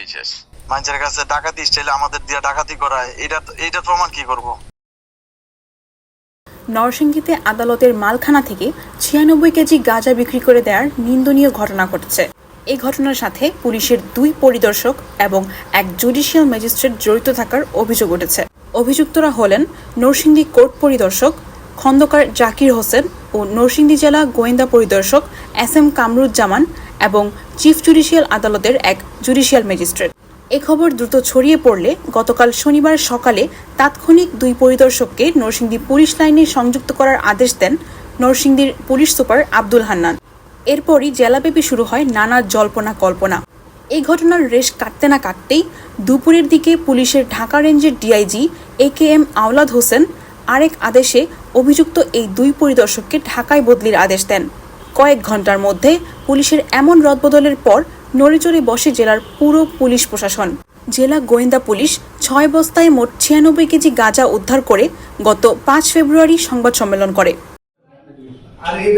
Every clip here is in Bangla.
পুরোটাই শেষ। মানুষের কাছে ডাকাতি স্টাইলে আমাদের দিয়ে ডাকাতি করায়, এটা প্রমাণ কি করব? নরসিংদীতে আদালতের মালখানা থেকে ৯৬ কেজি গাঁজা বিক্রি করে দেওয়ার নিন্দনীয় ঘটনা ঘটেছে। এই ঘটনার সাথে পুলিশের ২ পরিদর্শক এবং এক জুডিশিয়াল ম্যাজিস্ট্রেট জড়িত থাকার অভিযোগ উঠেছে। অভিযুক্তরা হলেন নরসিংদী কোর্ট পরিদর্শক খন্দকার জাকির হোসেন ও নরসিংদী জেলা গোয়েন্দা পরিদর্শক SM কামরুজ্জামান এবং চিফ জুডিশিয়াল আদালতের এক জুডিশিয়াল ম্যাজিস্ট্রেট। এ খবর দ্রুত ছড়িয়ে পড়লে গতকাল শনিবার সকালে তাৎক্ষণিক ২ পরিদর্শককে নরসিংদী পুলিশ লাইনে সংযুক্ত করার আদেশ দেন নরসিংদীর পুলিশ সুপার আব্দুল হান্নান। এরপরই জেলাব্যাপী শুরু হয় নানা জল্পনা কল্পনা। এই ঘটনার রেশ কাটতে না কাটতেই দুপুরের দিকে পুলিশের ঢাকা রেঞ্জের ডিআইজি AKM আওলাদ হোসেন আরেক আদেশে অভিযুক্ত এই ২ পরিদর্শককে ঢাকায় বদলির আদেশ দেন। কয়েক ঘন্টার মধ্যে পুলিশের এমন রদবদলের পর নড়েচড়ে বসে জেলার পুরো পুলিশ প্রশাসন। জেলা গোয়েন্দা পুলিশ ৬ বস্তায় মোট ৯৬ কেজি গাঁজা উদ্ধার করে গত ৫ ফেব্রুয়ারি সংবাদ সম্মেলন করে।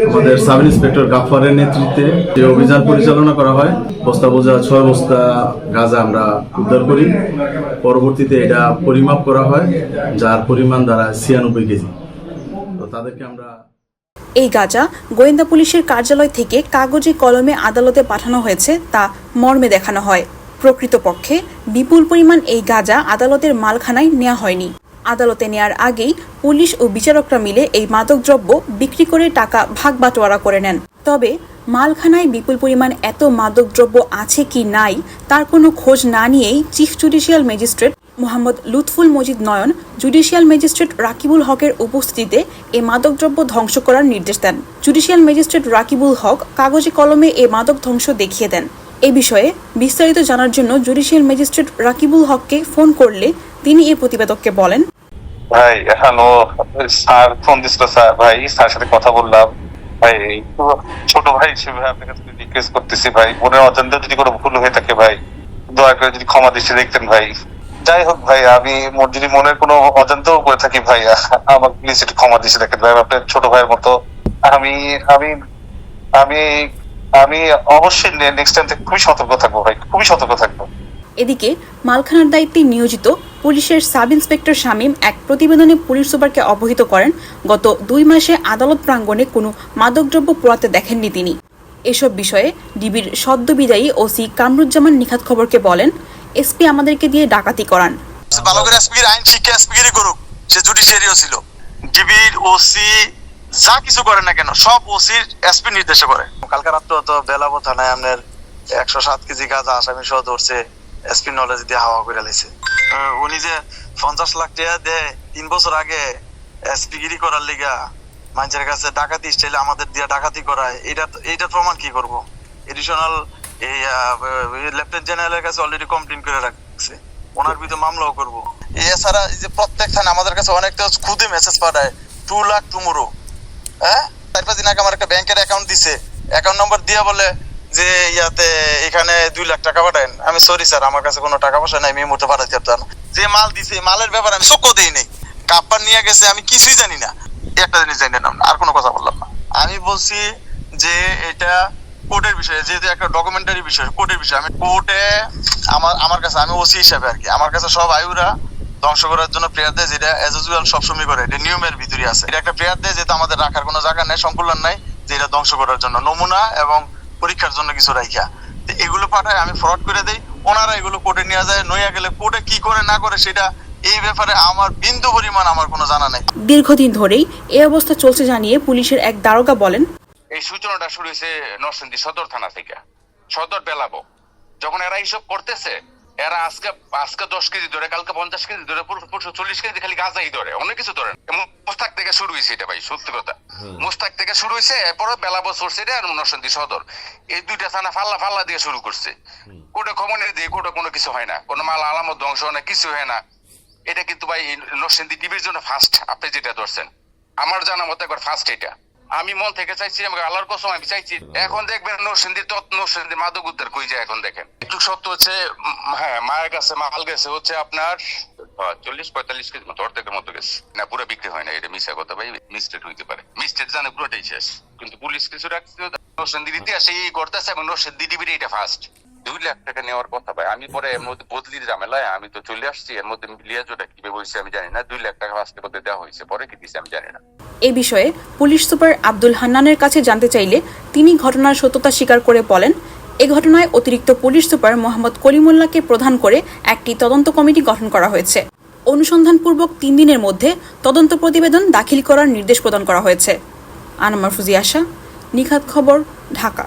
আমাদের সাব ইন্সপেক্টর গাফফারের নেতৃত্বে যে অভিযান পরিচালনা করা হয়, বস্তা বোঝা ৬ বস্তা গাঁজা আমরা উদ্ধার করি। পরবর্তীতে এটা পরিমাপ করা হয়, যার পরিমাণ দ্বারা ৯৬ কেজি। তো তাদেরকে আমরা এই গাঁজা গোয়েন্দা পুলিশের কার্যালয় থেকে কাগজে কলমে আদালতে পাঠানো হয়েছে তা মর্মে দেখানো হয়। প্রকৃতপক্ষে বিপুল পরিমাণ এই গাঁজা আদালতের মালখানায় নেওয়া হয়নি। আদালতে নেয়ার আগেই পুলিশ ও বিচারকরা মিলে এই মাদকদ্রব্য বিক্রি করে টাকা ভাগ বাটোয়ারা করে নেন। তবে মালখানায় বিপুল পরিমাণ এত মাদকদ্রব্য আছে কি নাই তার কোনো খোঁজ না নিয়েই chief judicial magistrate Mohammad Lutful Majid Nayan judicial magistrate Rakibul হকের উপস্থিতিতে এ মাদকদ্রব্য ধ্বংস করার নির্দেশ দেন। জুডিশিয়াল ম্যাজিস্ট্রেট রাকিবুল হক কাগজে কলমে এ মাদক ধ্বংস দেখিয়ে দেন। এ বিষয়ে বিস্তারিত জানার জন্য জুডিশিয়াল ম্যাজিস্ট্রেট রাকিবুল হককে ফোন করলে তিনি এই প্রতিবেদককে বলেন, ভাই হ্যালো স্যার ফোন দিছিল স্যার, ভাই স্যার সাথে কথা বললাম ভাই, ছোট ভাই হিসেবে আপনার কাছে রিকোয়েস্ট করতেছি ভাই, মনের অজান্তে যদি কোনো ভুল হয়ে থাকে ভাই দয়া করে যদি ক্ষমা দৃষ্টি দেখতেন ভাই। যাই হোক ভাই, আমি যদি মনের কোনো অজান্তেও করে থাকি ভাই, আমাকে প্লিজ একটু ক্ষমা দৃষ্টি দেখেন ভাই, আপনার ছোট ভাইয়ের মতো। আমি আমি আমি আমি অবশ্যই নেক্সট টাইম থেকে খুবই সতর্ক থাকবো ভাই, খুবই সতর্ক থাকবো। এদিকে মালখানার দায়িত্বে নিয়োজিত পুলিশের সাব ইন্সপেক্টর শামীম এক প্রতিবেদনে পুলিশ সুপারকে অবহিত করেন, গত ২ মাসে আদালত প্রাঙ্গণে কোনো মাদকদ্রব্য পোড়াতে দেখেননি তিনি। এসব বিষয়ে ডিবির সদ্য বিদায়ী ওসি কামরুজ্জামান নিখাত খবরকে বলেন, এসপি আমাদেরকে দিয়ে ডাকাতি করান। ভালো করে এসপির আইন শিক্ষা এসপিগিরি করুক, সে জুডিশিয়ারিও ছিল। ডিবির ওসি যা কিছু করে না কেন সব ওসির এসপি নির্দেশে করে। কালকে রাত্রে তো বেলাবো থানায় আপনার ১০৭ কেজি গাঁজা আসামি সহ ধরছে, এসপি নলেজ দিয়ে হাওয়া করে লাইছে। উনি যে ৫০ লাখ টাকা দেয় ৩ বছর আগে এসপিগিরি করার লিগা মানুষের কাছে ডাকাতি স্টাইলে আমাদের দিয়ে ডাকাতি করায়, এটা প্রমাণ কি করব? এডিশনাল এই লেফটেন্যান্ট জেনারেলের কাছে অলরেডি কমপ্লেন করে রাখছে, ওনার বিরুদ্ধে মামলাও করবো। এছাড়া এই যে প্রত্যেক থানা আমাদের কাছে অনেকটা খুদে মেসেজ পাঠায় 2 লাখ টুমোরো। হ্যাঁ, ৪-৫ দিন আগে আমার একটা ব্যাংকের অ্যাকাউন্ট দিছে, অ্যাকাউন্ট নম্বর দিয়ে বলে যে ইয়াতে এখানে ২ লাখ টাকা পাঠান। আমি সরি স্যার, আমার কাছে কোনো টাকা পয়সা নাই, আমি এই মুহূর্তে পাঠাতে পারতাম না। যে মাল দিছে মালের ব্যাপারে আমি চোখও দেই নাই, কাপ্পার নিয়ে গেছে আমি কিছুই জানি না, একটা জিনিস জানি না, আর কোনো কথা বললাম না। আমি বলছি যে এটা কোর্টের বিষয়, যেহেতু একটা ডকুমেন্টারি বিষয়, কোর্টের বিষয়। আমি কোর্টে আমার কাছে, আমি ওসি হিসাবে আর কি, আমার কাছে সব আয়ুরা ধ্বংস করার জন্য প্রেয়ার দেয়, যেটা এজ ইউজুয়াল সবসময় করে, এটা নিয়মের ভিতরে আছে। এটা একটা প্রেয়ার দেয় যেহেতু আমাদের রাখার কোনো জায়গা নেই, সংকুলন নাই, যে এটা ধ্বংস করার জন্য নমুনা এবং পরীক্ষার জন্য কিছু রাইখা এগুলো পাঠায়, আমি ফরওয়ার্ড করে দেই, ওনারা এগুলো কোর্টে নিয়ে যায়। নইয়া গেলে কোর্টে কি করে না করে সেটা এই ব্যাপারে আমার বিন্দু পরিমাণ আমার কোনো জানা নেই। দীর্ঘদিন ধরেই এই অবস্থা চলছে জানিয়ে পুলিশের এক দারোগা বলেন, এই সূচনাটা শুরু হয়েছে নরসিংদী সদর থানা থেকে, সদর বেলাবো। যখন এরা এইসব করতেছে, এরা আজকে ১০ কেজি ধরে, কালকে ৫০ কেজি ধরে, পরশু ৪০ কেজি খালি গাঁজাই ধরে, অনেক কিছু ধরে। মোস্তাক থেকে শুরু হয়েছে এটা ভাই, সত্যি কথা। মোস্তাক থেকে শুরু হয়েছে, এরপরে বেলাবো সরছে আর নরসিংদী সদর, এই 2টা থানা ফাল্লা দিয়ে শুরু করছে। কোর্টে খবর নিয়ে দিয়ে কোর্টে কোনো কিছু হয় না, কোনো মাল আলামত ধ্বংস হয় না, কিছু হয় না। এটা কিন্তু ভাই নরসিংদী টিভির জন্য ফার্স্ট, আপনি যেটা ধরছেন আমার জানা মতো একবার ফার্স্ট। এটা আমি মন থেকে চাইছি, আমাকে আল্লাহর কসম আমি চাইছি। এখন দেখবেন নরসিংদী মাদক উদ্ধার কই যায় এখন দেখেন। একটু সত্য হচ্ছে, হ্যাঁ মায়ের কাছে মাল গেছে হচ্ছে আপনার ৪০-৪৫ কেজি মতো, অর্ধেকের মতো গেছে না, পুরো বিক্রি হয় না। এটা মিশা কথা ভাই, মিস্টেক হইতে পারে, মিস্টেক জানে পুরোটাই শেষ। কিন্তু পুলিশ কিছু রাখছে নরসিংদীর ইতিহাসে এই করতেছে, এবং নরসিংদী টিভির এটা ফার্স্ট। 2 লাখ টাকা নেওয়ার কথা ভাই। আমি পরে এর মধ্যে বদলির ঝামেলায় আমি তো চলে আসছি, এর মধ্যে লিয়াজোটা কিভাবে হয়েছে আমি জানি না। 2 লাখ টাকা ফার্স্টে মধ্যে দেওয়া হয়েছে, পরে কি দিচ্ছে আমি জানি না। এ বিষয়ে পুলিশ সুপার আব্দুল হান্নানের কাছে জানতে চাইলে তিনি ঘটনার সত্যতা স্বীকার করে বলেন, এ ঘটনায় অতিরিক্ত পুলিশ সুপার মোহাম্মদ কলিমুল্লাহকে প্রধান করে একটি তদন্ত কমিটি গঠন করা হয়েছে। অনুসন্ধানপূর্বক 3 দিনের মধ্যে তদন্ত প্রতিবেদন দাখিল করার নির্দেশ প্রদান করা হয়েছে। আনাম মারফুজি আশা, নিখাত খবর, ঢাকা।